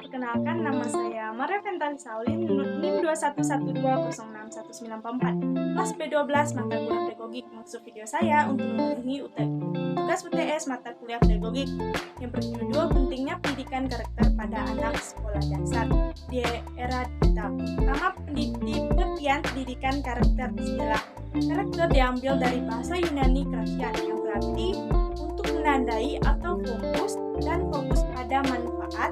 Perkenalkan, nama saya Maria Ventali Saulin, NIM 211206194, kelas B12 mata kuliah pedagogik. Maksud video saya untuk memenuhi tugas UTS mata kuliah pedagogik yang berjudul Pentingnya Pendidikan Karakter pada Anak Sekolah Dasar di Era Digital. Pertama, pengertian pendidikan karakter. Istilah karakter diambil dari bahasa Yunani krasion yang berarti untuk menandai atau fokus dan fokus pada manfaat,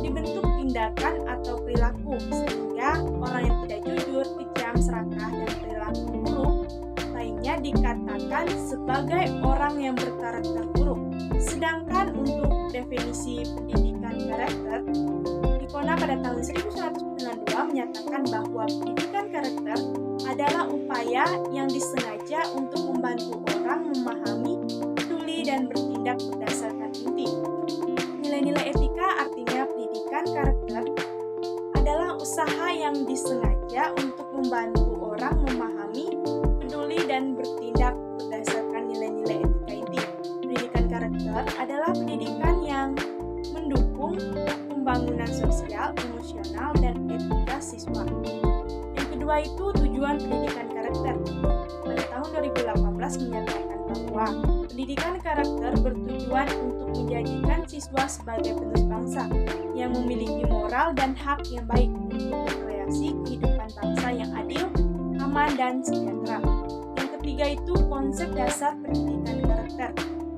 dibentuk tindakan atau perilaku, sehingga orang yang tidak jujur, kejam, serakah, dan perilaku buruk lainnya dikatakan sebagai orang yang berkarakter buruk. Sedangkan untuk definisi pendidikan karakter, Dikona pada tahun 1992 menyatakan bahwa pendidikan karakter adalah upaya yang disengaja untuk membantu orang memahami, peduli, dan bertindak berdasarkan inti nilai-nilai etika. Artinya pendidikan karakter adalah usaha yang disengaja untuk membantu orang memahami, peduli, dan bertindak berdasarkan nilai-nilai etika inti. Pendidikan karakter adalah pendidikan yang mendukung pembangunan sosial, emosional, dan etika siswa. Yang kedua itu tujuan pendidikan karakter. Pada tahun 2018 menyatakan bahwa pendidikan karakter bertujuan untuk menjadikan siswa sebagai penerus bangsa yang memiliki moral dan hak yang baik untuk berkreasi kehidupan bangsa yang adil, aman, dan sejahtera. Yang ketiga itu konsep dasar pendidikan karakter.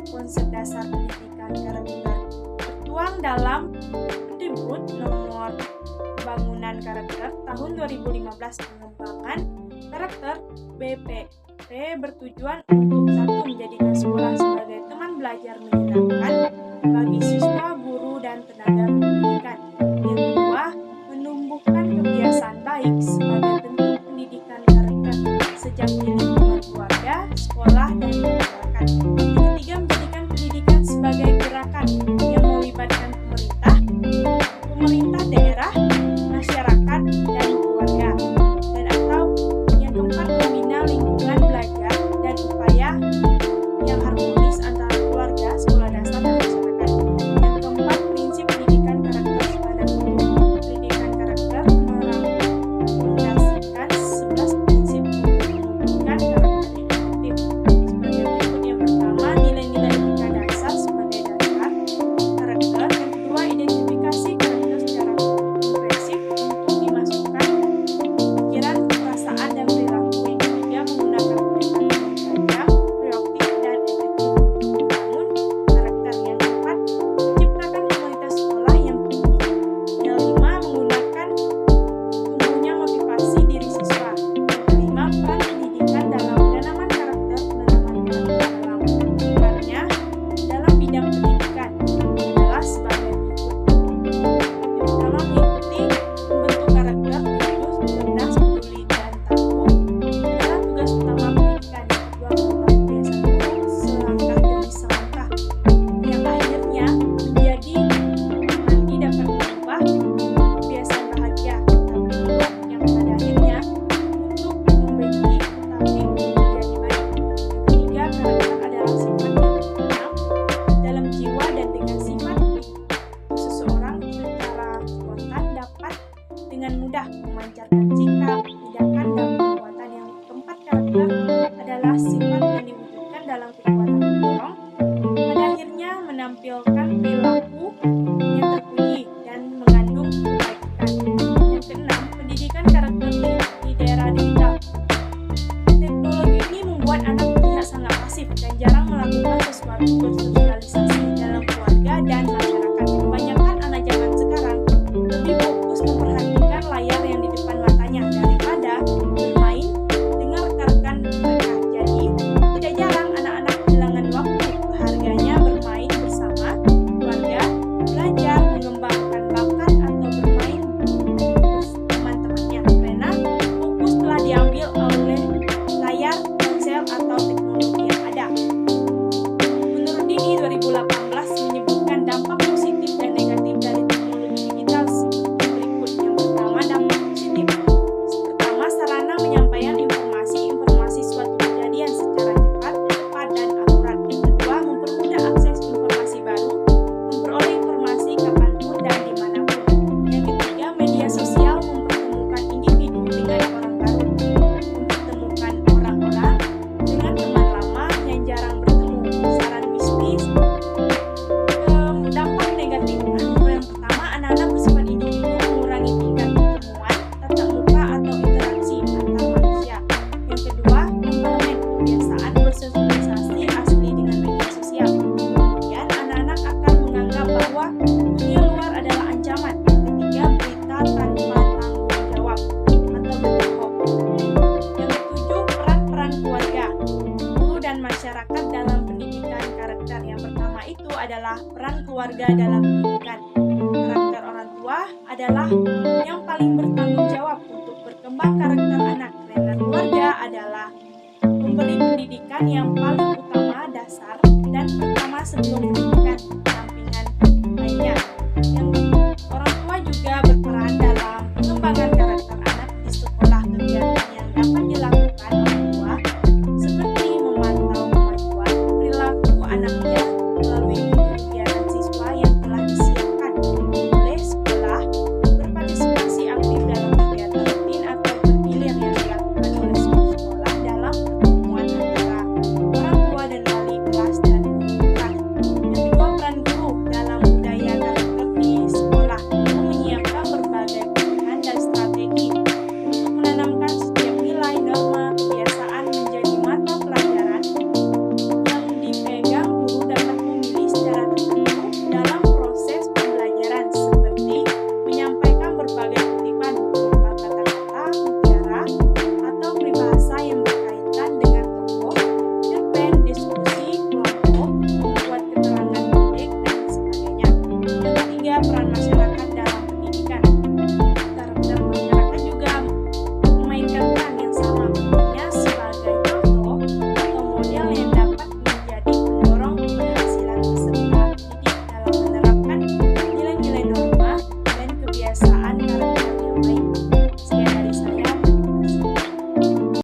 Konsep dasar pendidikan karakter tertuang dalam Kemdikbud nomor Pembangunan Karakter tahun 2015. Pengembangan karakter BPT bertujuan untuk satu, menjadikan sekolah sebagai teman belajar menyenangkan bagi siswa, guru, dan tenaga pendidikan. Yang kedua, menumbuhkan kebiasaan baik sebagai bentuk pendidikan karakter sejak di lingkungan keluarga, sekolah, dan masyarakat. Yang ketiga, menjadikan pendidikan sebagai gerakan yang melibatkan pemerintah daerah, masyarakat, dan keluarga. Dan atau yang keempat, membina lingkungan belajar dan upaya yang harmonis antara keluarga, sekolah dasar, dan masyarakat. Yang keempat, prinsip pendidikan peran masyarakat